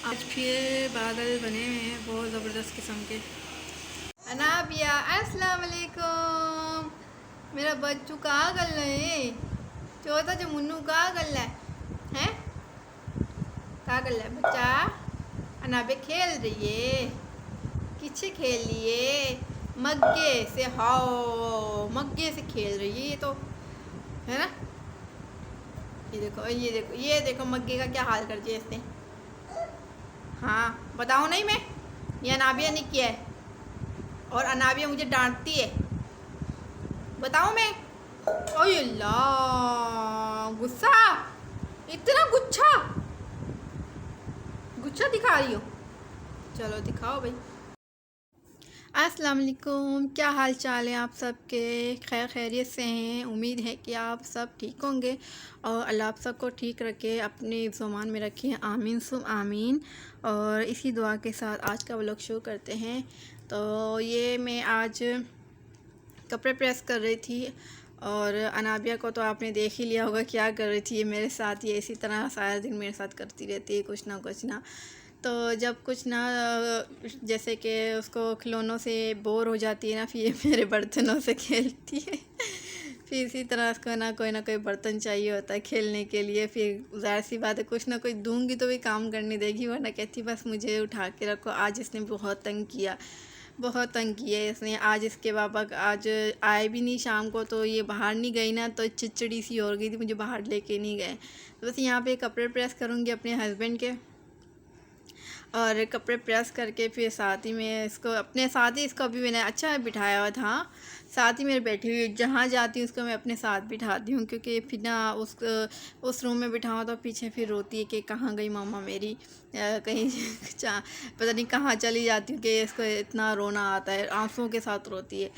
आज फिर बादल बने हुए हैं बहुत ज़बरदस्त किस्म के। अनाबिया अस्सलाम वालेकुम। मेरा बच्चू कहाँ गल है? छोटा जो मुन्नू कहाँ गल है? कहाँ गल है बच्चा? अनाबे खेल रही है। किससे खेल लिए? मग्गे से। हाओ मग्गे से खेल रही है ये तो, है ना। ये देखो ये देखो ये देखो मग्गे का क्या हाल कर दिया इसने। हाँ बताओ नहीं मैं, ये अनाबिया ने किया है और अनाबिया मुझे डांटती है। बताओ मैं। ओए अल्लाह गुस्सा, इतना गुच्छा गुच्छा दिखा रही हो। चलो दिखाओ भाई। अस्सलाम वालेकुम, क्या हाल चाल है आप सबके? खैर खैरियत से हैं। उम्मीद है कि आप सब ठीक होंगे और अल्लाह आप सबको ठीक रखे, अपने ज़ुबान में रखें। आमीन सुम आमीन। और इसी दुआ के साथ आज का व्लॉग शुरू करते हैं। तो ये मैं आज कपड़े प्रेस कर रही थी और अनाबिया को तो आपने देख ही लिया होगा क्या कर रही थी ये मेरे साथ। ये इसी तरह सारा दिन मेरे साथ करती रहती है कुछ ना। तो जब कुछ ना, जैसे कि उसको खिलौनों से बोर हो जाती है ना, फिर ये मेरे बर्तनों से खेलती है। फिर इसी तरह उसको ना कोई बर्तन चाहिए होता है खेलने के लिए। फिर ज़ाहिर सी बात है कुछ ना कुछ दूंगी तो भी काम करने देगी, वरना कहती बस मुझे उठा के रखो। आज इसने बहुत तंग किया है इसने। आज इसके पापा आज आए भी नहीं शाम को, तो ये बाहर नहीं गई ना, तो चिड़चिड़ी सी हो गई थी, मुझे बाहर लेके नहीं गए। तो बस यहाँ पे कपड़े प्रेस करूँगी अपने हस्बैंड के, और कपड़े प्रेस करके फिर साथ ही में इसको अपने साथ ही, इसको अभी मैंने अच्छा बिठाया हुआ था, साथ ही मेरे बैठी हुई। जहाँ जाती हूँ उसको मैं अपने साथ बिठाती हूँ, क्योंकि फिर ना उस रूम में बिठाऊँ तो पीछे फिर रोती है कि कहाँ गई मम्मा मेरी, कहीं पता नहीं कहाँ चली जाती हूँ कि इसको इतना रोना आता है, आंसुओं के साथ रोती है।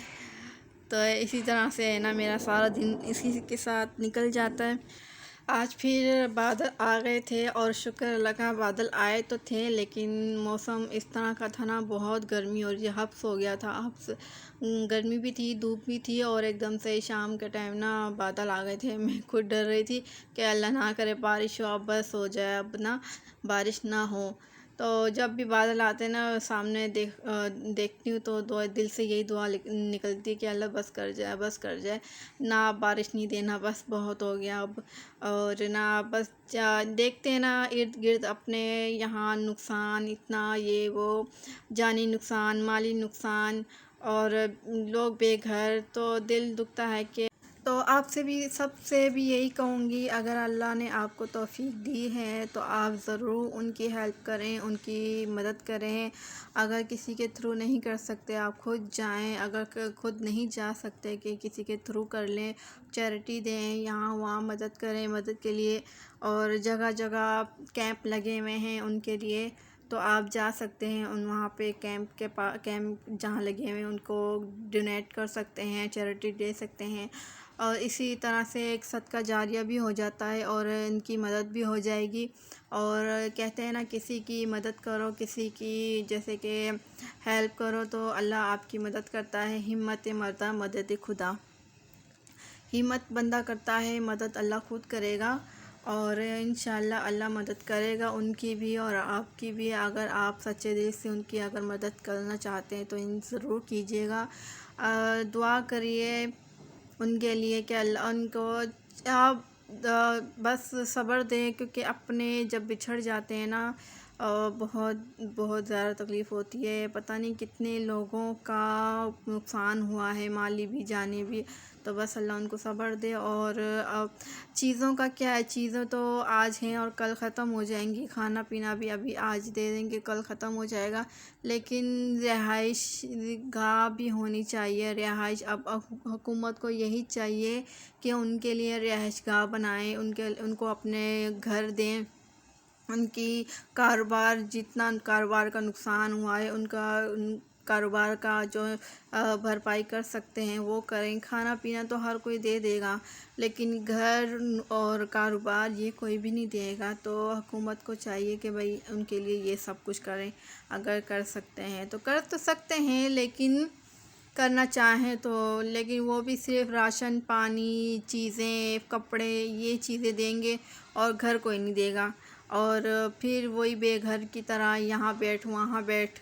तो इसी तरह से है ना मेरा सारा दिन इसी के साथ निकल जाता है। आज फिर बादल आ गए थे और शुक्र अल्लाह का, बादल आए तो थे लेकिन मौसम इस तरह का था ना, बहुत गर्मी और ये हब्स हो गया था। हब्स गर्मी भी थी, धूप भी थी, और एकदम से शाम के टाइम ना बादल आ गए थे। मैं खुद डर रही थी कि अल्लाह ना करे बारिश हो, अब बस हो जाए, अब ना बारिश ना हो। तो जब भी बादल आते ना सामने देखती हूँ तो दिल से यही दुआ निकलती है कि अल्लाह बस कर जाए, बस कर जाए ना, अब बारिश नहीं देना, बस बहुत हो गया अब। और ना बस देखते हैं ना इर्द गिर्द अपने यहाँ नुकसान इतना, ये वो जानी नुकसान, माली नुकसान, और लोग बेघर, तो दिल दुखता है कि। तो आपसे भी, सबसे भी यही कहूँगी, अगर अल्लाह ने आपको तौफीक दी है तो आप ज़रूर उनकी हेल्प करें, उनकी मदद करें। अगर किसी के थ्रू नहीं कर सकते आप खुद जाएं, अगर खुद नहीं जा सकते कि किसी के थ्रू कर लें, चैरिटी दें, यहाँ वहाँ मदद करें, मदद के लिए। और जगह जगह कैंप लगे हुए हैं उनके लिए, तो आप जा सकते हैं उन वहाँ पे कैंप जहाँ लगे हुए हैं उनको डोनेट कर सकते हैं, चैरिटी दे सकते हैं। और इसी तरह से एक सदका जारिया भी हो जाता है और इनकी मदद भी हो जाएगी। और कहते हैं ना, किसी की मदद करो, किसी की जैसे कि हेल्प करो तो अल्लाह आपकी मदद करता है। हिम्मत मर्दा मदद खुदा, हिम्मत बंदा करता है, मदद अल्लाह खुद करेगा। और इंशाल्लाह अल्लाह मदद करेगा उनकी भी और आपकी भी। अगर आप सच्चे दिल से उनकी अगर मदद करना चाहते हैं तो इन ज़रूर कीजिएगा। दुआ करिए उनके लिए कि अल्लाह उनको आप बस सब्र दें, क्योंकि अपने जब बिछड़ जाते हैं ना बहुत बहुत ज़्यादा तकलीफ़ होती है। पता नहीं कितने लोगों का नुकसान हुआ है, माली भी जानी भी। तो बस अल्लाह उनको सब्र दे। और अब चीज़ों का क्या है, चीज़ें तो आज हैं और कल ख़त्म हो जाएंगी, खाना पीना भी अभी आज दे देंगे कल ख़त्म हो जाएगा, लेकिन रिहाइश गाह भी होनी चाहिए। रिहाइश अब हुकूमत को यही चाहिए कि उनके लिए रिहाइश गाह बनाएं, उनको अपने घर दें। उनकी कारोबार, जितना कारोबार का नुकसान हुआ है उनका कारोबार का जो भरपाई कर सकते हैं वो करें। खाना पीना तो हर कोई दे देगा, लेकिन घर और कारोबार ये कोई भी नहीं देगा। तो हुकूमत को चाहिए कि भाई उनके लिए ये सब कुछ करें। अगर कर सकते हैं तो कर तो सकते हैं, लेकिन करना चाहें तो, लेकिन वो भी सिर्फ राशन पानी, चीज़ें, कपड़े, ये चीज़ें देंगे और घर कोई नहीं देगा। और फिर वही बेघर की तरह यहाँ बैठ वहाँ बैठ,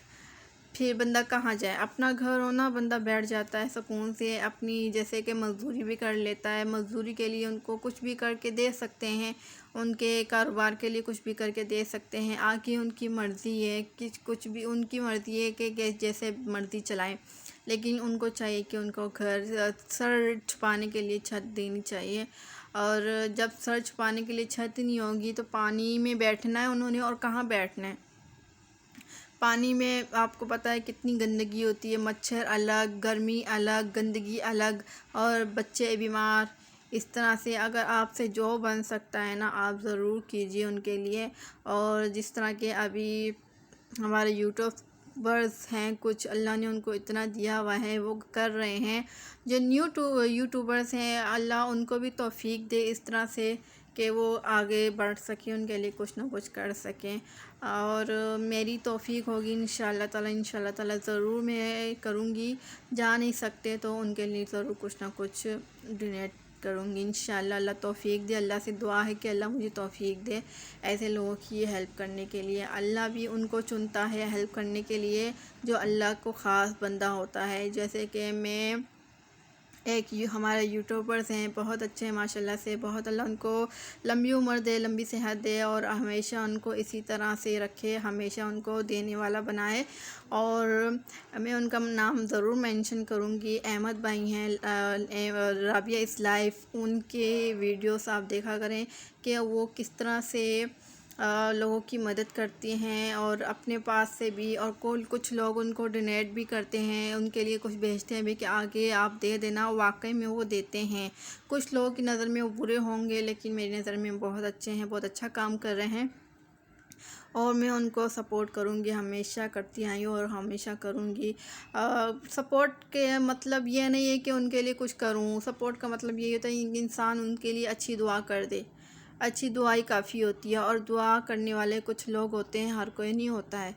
फिर बंदा कहाँ जाए। अपना घर हो ना, बंदा बैठ जाता है सुकून से, अपनी जैसे कि मज़दूरी भी कर लेता है। मज़दूरी के लिए उनको कुछ भी करके दे सकते हैं, उनके कारोबार के लिए कुछ भी करके दे सकते हैं। आगे उनकी मर्ज़ी है कि कुछ भी उनकी मर्ज़ी है कि जैसे मर्ज़ी चलाएं, लेकिन उनको चाहिए कि उनको घर सर छुपाने के लिए छत देनी चाहिए। और जब सर छुपाने के लिए छत नहीं होगी तो पानी में बैठना है उन्होंने, और कहाँ बैठना है। पानी में आपको पता है कितनी गंदगी होती है, मच्छर अलग, गर्मी अलग, गंदगी अलग, और बच्चे बीमार। इस तरह से अगर आपसे जो बन सकता है ना, आप ज़रूर कीजिए उनके लिए। और जिस तरह के अभी हमारे यूट्यूबर्स हैं, कुछ अल्लाह ने उनको इतना दिया हुआ है, वो कर रहे हैं। जो यूट्यूबर्स हैं, अल्लाह उनको भी तौफीक दे इस तरह से कि वो आगे बढ़ सकें, उनके लिए कुछ ना कुछ कर सकें। और मेरी तौफीक होगी इंशाल्लाह ताला ज़रूर मैं करूँगी। जा नहीं सकते तो उनके लिए ज़रूर कुछ ना कुछ डोनेट करूँगी इंशाल्लाह। अल्लाह तौफीक दे, अल्लाह से दुआ है कि अल्लाह मुझे तौफीक दे ऐसे लोगों की हेल्प करने के लिए। अल्लाह भी उनको चुनता है हेल्प करने के लिए जो अल्लाह को ख़ास बंदा होता है। जैसे कि मैं हमारे यूट्यूबर्स हैं, बहुत अच्छे हैं माशाल्लाह से, बहुत अल्लाह उनको लंबी उम्र दे, लंबी सेहत दे, और हमेशा उनको इसी तरह से रखे, हमेशा उनको देने वाला बनाए। और मैं उनका नाम ज़रूर मेंशन करूँगी। अहमद भाई हैं, राबिया इस लाइफ, उनके वीडियोस आप देखा करें कि वो किस तरह से लोगों की मदद करती हैं, और अपने पास से भी, और कुछ लोग उनको डोनेट भी करते हैं, उनके लिए कुछ भेजते हैं भी कि आगे आप दे देना। वाकई में वो देते हैं। कुछ लोगों की नज़र में वो बुरे होंगे, लेकिन मेरी नज़र में बहुत अच्छे हैं, बहुत अच्छा काम कर रहे हैं, और मैं उनको सपोर्ट करूँगी, हमेशा करती आई हूँ और हमेशा करूँगी। सपोर्ट के मतलब ये नहीं है कि उनके लिए कुछ करूँ, सपोर्ट का मतलब ये होता है कि इंसान उनके लिए अच्छी दुआ कर दे। अच्छी दुआ ही काफ़ी होती है, और दुआ करने वाले कुछ लोग होते हैं, हर कोई नहीं होता है,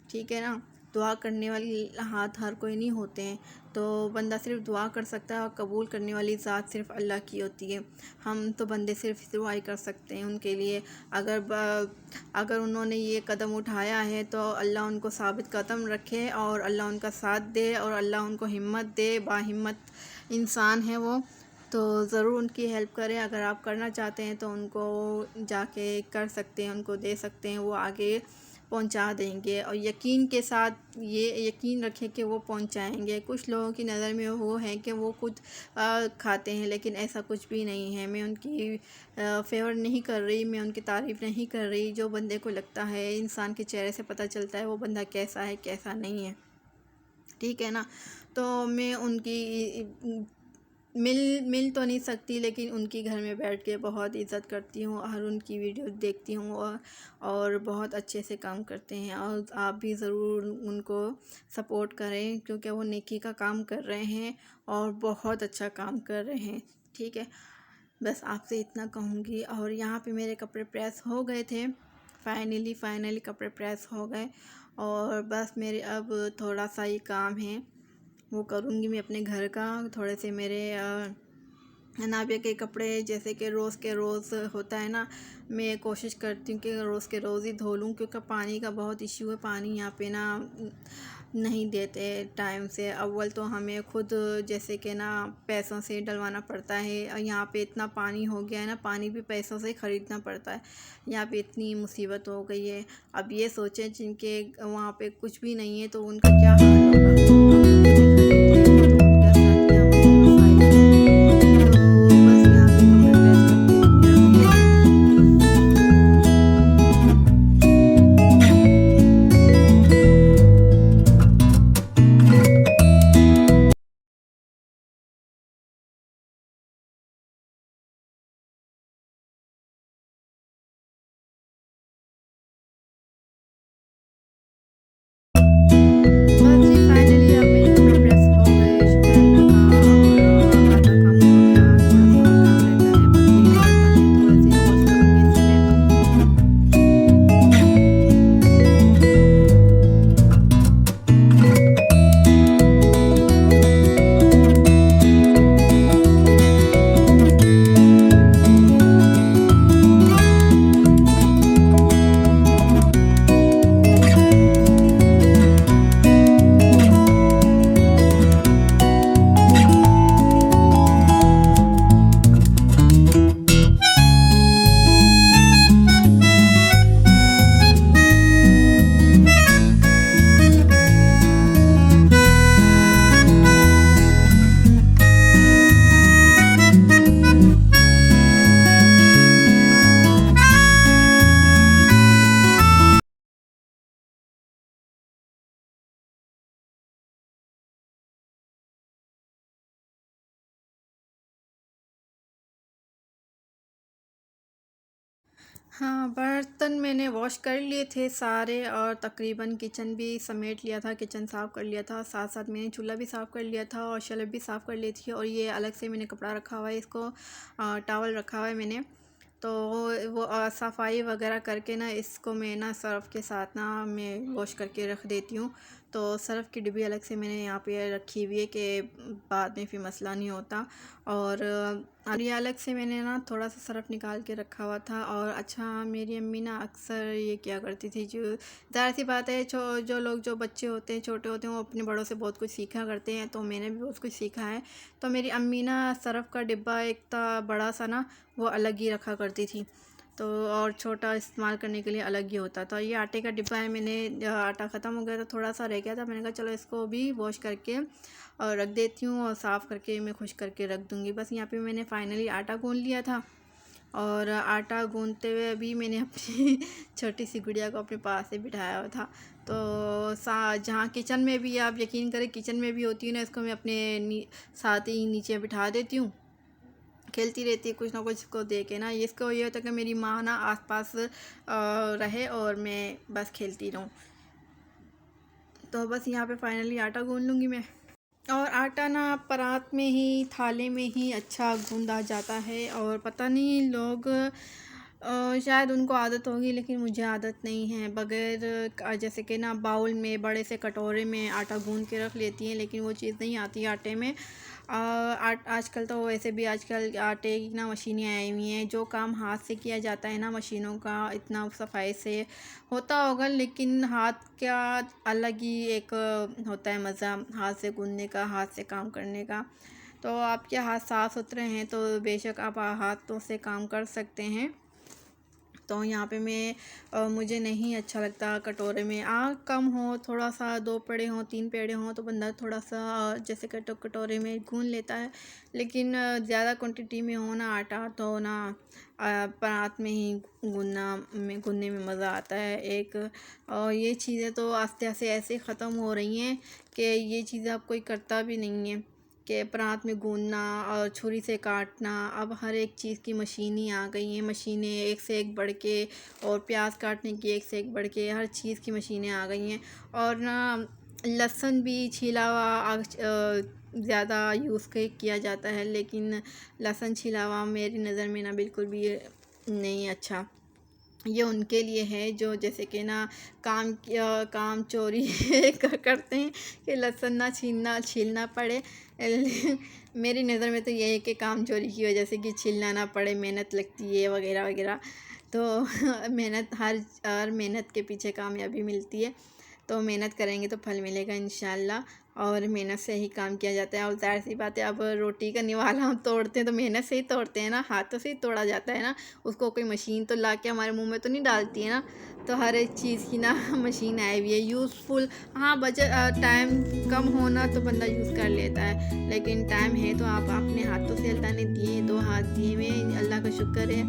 ठीक है ना। दुआ करने वाली हाथ हर कोई नहीं होते हैं, तो बंदा सिर्फ दुआ कर सकता है, और कबूल करने वाली ज़ात सिर्फ अल्लाह की होती है। हम तो बंदे सिर्फ दुआ ही कर सकते हैं उनके लिए। अगर उन्होंने ये कदम उठाया है तो अल्लाह उनको साबित कदम रखे, और अल्लाह उनका साथ दे, और अल्लाह उनको हिम्मत दे। बाहिम्मत इंसान है वो, तो ज़रूर उनकी हेल्प करें। अगर आप करना चाहते हैं तो उनको जाके कर सकते हैं, उनको दे सकते हैं, वो आगे पहुंचा देंगे, और यकीन के साथ ये यकीन रखें कि वो पहुंचाएंगे। कुछ लोगों की नज़र में वो है कि वो खुद खाते हैं, लेकिन ऐसा कुछ भी नहीं है। मैं उनकी फेवर नहीं कर रही, मैं उनकी तारीफ़ नहीं कर रही। जो बंदे को लगता है, इंसान के चेहरे से पता चलता है वो बंदा कैसा है कैसा नहीं है, ठीक है ना। तो मैं उनकी मिल तो नहीं सकती, लेकिन उनकी घर में बैठ के बहुत इज़्ज़त करती हूँ, और उनकी वीडियो देखती हूँ, और बहुत अच्छे से काम करते हैं। और आप भी ज़रूर उनको सपोर्ट करें, क्योंकि वो नेकी का काम कर रहे हैं, और बहुत अच्छा काम कर रहे हैं, ठीक है। बस आपसे इतना कहूँगी। और यहाँ पे मेरे कपड़े प्रेस हो गए थे, फाइनली कपड़े प्रेस हो गए, और बस मेरे अब थोड़ा सा ही काम है, वो करूँगी मैं अपने घर का। थोड़े से मेरे नाबिया के कपड़े जैसे कि रोज़ के रोज़ होता है ना, मैं कोशिश करती हूँ कि रोज़ के रोज़ ही धो लूँ, क्योंकि पानी का बहुत इश्यू है। पानी यहाँ पे ना नहीं देते टाइम से। अव्वल तो हमें खुद जैसे कि ना पैसों से डलवाना पड़ता है, और यहाँ पे इतना पानी हो गया है ना, पानी भी पैसों से ख़रीदना पड़ता है। यहाँ पे इतनी मुसीबत हो गई है। अब ये सोचें जिनके वहाँ पे कुछ भी नहीं है तो उनका क्या हाल होगा। हाँ, बर्तन मैंने वॉश कर लिए थे सारे और तकरीबन किचन भी समेट लिया था, किचन साफ़ कर लिया था, साथ-साथ मैंने चूल्हा भी साफ़ कर लिया था और शेल्फ़ भी साफ़ कर ली थी और ये अलग से मैंने कपड़ा रखा हुआ है, इसको टॉवल रखा हुआ है मैंने। तो वो सफाई वगैरह करके ना इसको मैं ना सर्फ़ के साथ ना मैं वॉश करके रख देती हूँ। तो सर्फ़ की डिब्बी अलग से मैंने यहाँ पे रखी हुई है कि बाद में फिर मसला नहीं होता। और ये अलग से मैंने ना थोड़ा सा सर्फ़ निकाल के रखा हुआ था। और अच्छा, मेरी अम्मी ना अक्सर ये किया करती थी, जो ज़ाहिर सी बात है, जो लोग जो बच्चे होते हैं, छोटे होते हैं, वो अपने बड़ों से बहुत कुछ सीखा करते हैं, तो मैंने भी बहुत कुछ सीखा है। तो मेरी अम्मी ना सर्फ़ का डिब्बा एक था बड़ा सा ना, वो अलग ही रखा करती थी। तो और छोटा इस्तेमाल करने के लिए अलग ही होता था। ये आटे का डिब्बा है, मैंने आटा ख़त्म हो गया था, थोड़ा सा रह गया था, मैंने कहा चलो इसको भी वॉश करके और रख देती हूँ और साफ़ करके मैं खुश करके रख दूँगी। बस यहाँ पे मैंने फ़ाइनली आटा गूँध लिया था और आटा गूँधते हुए अभी मैंने अपनी छोटी सी गुड़िया को अपने पास से बिठाया हुआ था। तो जहाँ किचन में भी, आप यकीन करें, किचन में भी होती है ना, इसको मैं अपने साथ ही नीचे बिठा देती हूँ, खेलती रहती है कुछ ना कुछ को दे के ना। इसको ये होता है कि मेरी माँ ना आसपास रहे और मैं बस खेलती रहूँ। तो बस यहाँ पे फाइनली आटा गूँध लूँगी मैं। और आटा ना परात में ही, थाले में ही अच्छा गूँधा जाता है। और पता नहीं लोग शायद उनको आदत होगी, लेकिन मुझे आदत नहीं है। बगैर जैसे कि ना बाउल में, बड़े से कटोरे में आटा गूँध के रख लेती हैं, लेकिन वो चीज़ नहीं आती आटे में। आजकल तो वैसे भी आजकल आटे की ना मशीनें आई हुई हैं। जो काम हाथ से किया जाता है ना, मशीनों का इतना सफाई से होता होगा, लेकिन हाथ का अलग ही एक होता है मज़ा, हाथ से गूँथने का, हाथ से काम करने का। तो आपके हाथ साफ़ सुथरे हैं तो बेशक आप हाथों से काम कर सकते हैं। तो यहाँ पे मुझे नहीं अच्छा लगता कटोरे में आग कम हो, थोड़ा सा 2 पेड़े हों, 3 पेड़े हों, तो बंदा थोड़ा सा जैसे कटोरे में गूँध लेता है। लेकिन ज़्यादा क्वांटिटी में हो ना आटा, तो ना परात में ही गूँधने में मज़ा आता है एक। और ये चीज़ें तो आस्ते आस्ते ऐसे ख़त्म हो रही हैं कि ये चीज़ें अब कोई करता भी नहीं है कि प्रांत में गूँथना और छुरी से काटना। अब हर एक चीज़ की मशीन ही आ गई हैं, मशीनें एक से एक बढ़ के, और प्याज काटने की एक से एक बढ़ के, हर चीज़ की मशीनें आ गई हैं। और ना लहसुन भी छिला हुआ ज़्यादा यूज़ किया जाता है, लेकिन लहसुन छिला हुआ मेरी नज़र में ना बिल्कुल भी नहीं अच्छा। ये उनके लिए है जो जैसे कि ना काम चोरी करते हैं कि लहसुन ना छीलना पड़े। मेरी नज़र में तो ये है कि काम चोरी की वजह से कि छीलना ना पड़े, मेहनत लगती है वगैरह वगैरह। तो मेहनत, हर मेहनत के पीछे कामयाबी मिलती है। तो मेहनत करेंगे तो फल मिलेगा इंशाल्लाह। और मेहनत से ही काम किया जाता है। और ज़ाहिर सी बात है, अब रोटी का निवाला हम तोड़ते हैं तो मेहनत से ही तोड़ते हैं ना, हाथों से ही तोड़ा जाता है ना। उसको कोई मशीन तो ला के हमारे मुंह में तो नहीं डालती है ना। तो हर एक चीज़ की ना मशीन आई हुई है यूज़फुल। हाँ, बजट टाइम कम होना तो बंदा यूज़ कर लेता है, लेकिन टाइम है तो आप अपने हाथों से, अल्लाह ने दिए 2 हाथ दिए हुए, अल्लाह का शुक्र है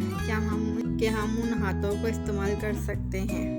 कि हम उन हाथों को इस्तेमाल कर सकते हैं।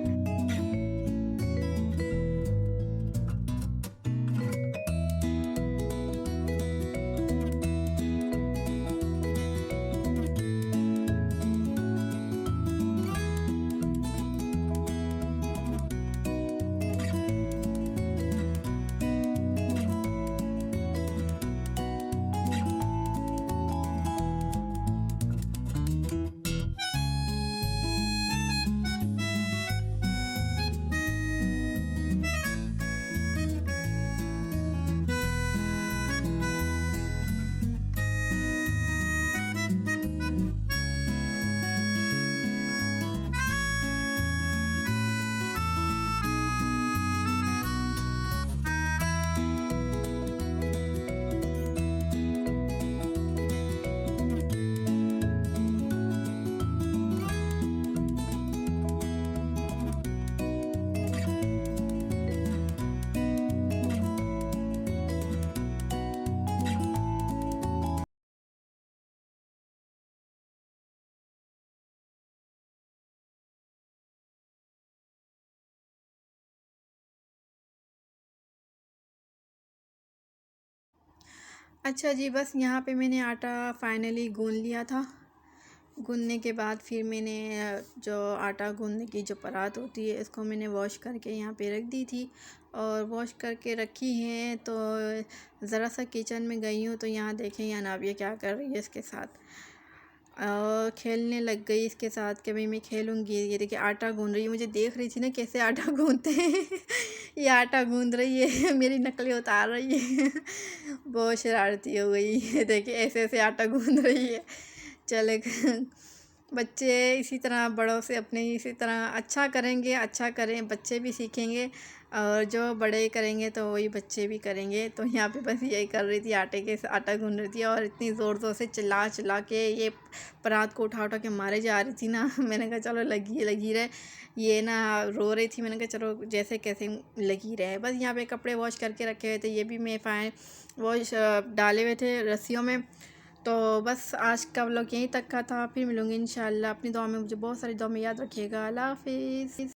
अच्छा जी, बस यहाँ पे मैंने आटा फाइनली गूँध लिया था। गूँदने के बाद फिर मैंने जो आटा गूँदने की जो परात होती है इसको मैंने वॉश करके यहाँ पे रख दी थी। और वॉश करके रखी है तो ज़रा सा किचन में गई हूँ तो यहाँ देखें यहाँ नाबिया क्या कर रही है इसके साथ, और खेलने लग गई इसके साथ कि भाई मैं खेलूँगी। ये देखिए आटा गूँध रही है, मुझे देख रही थी ना कैसे आटा गूँधते हैं ये आटा गूँध रही है मेरी नकलें उतार रही है बहुत शरारती हो गई है, देखिए ऐसे ऐसे आटा गूँध रही है। चले बच्चे इसी तरह बड़ों से अपने इसी तरह अच्छा करेंगे, अच्छा करें बच्चे भी सीखेंगे, और जो बड़े करेंगे तो वही बच्चे भी करेंगे। तो यहाँ पे बस यही कर रही थी, आटा गूँध रही थी और इतनी ज़ोर ज़ोर से चिल्ला चिल्ला के ये परात को उठा उठा के मारे जा रही थी ना मैंने कहा चलो लगी रहे, ये ना रो रही थी, मैंने कहा चलो जैसे कैसे लगी रहे। बस यहाँ पे कपड़े वॉश करके रखे हुए थे, ये भी मैं फाइन वॉश डाले हुए थे रस्सियों में। तो बस आज का व्लॉग यहीं तक का था, फिर मिलूँगी इंशाल्लाह। अपनी दुआ में मुझे बहुत सारी दुआ में याद रखिएगा। अल्लाह हाफ़िज़।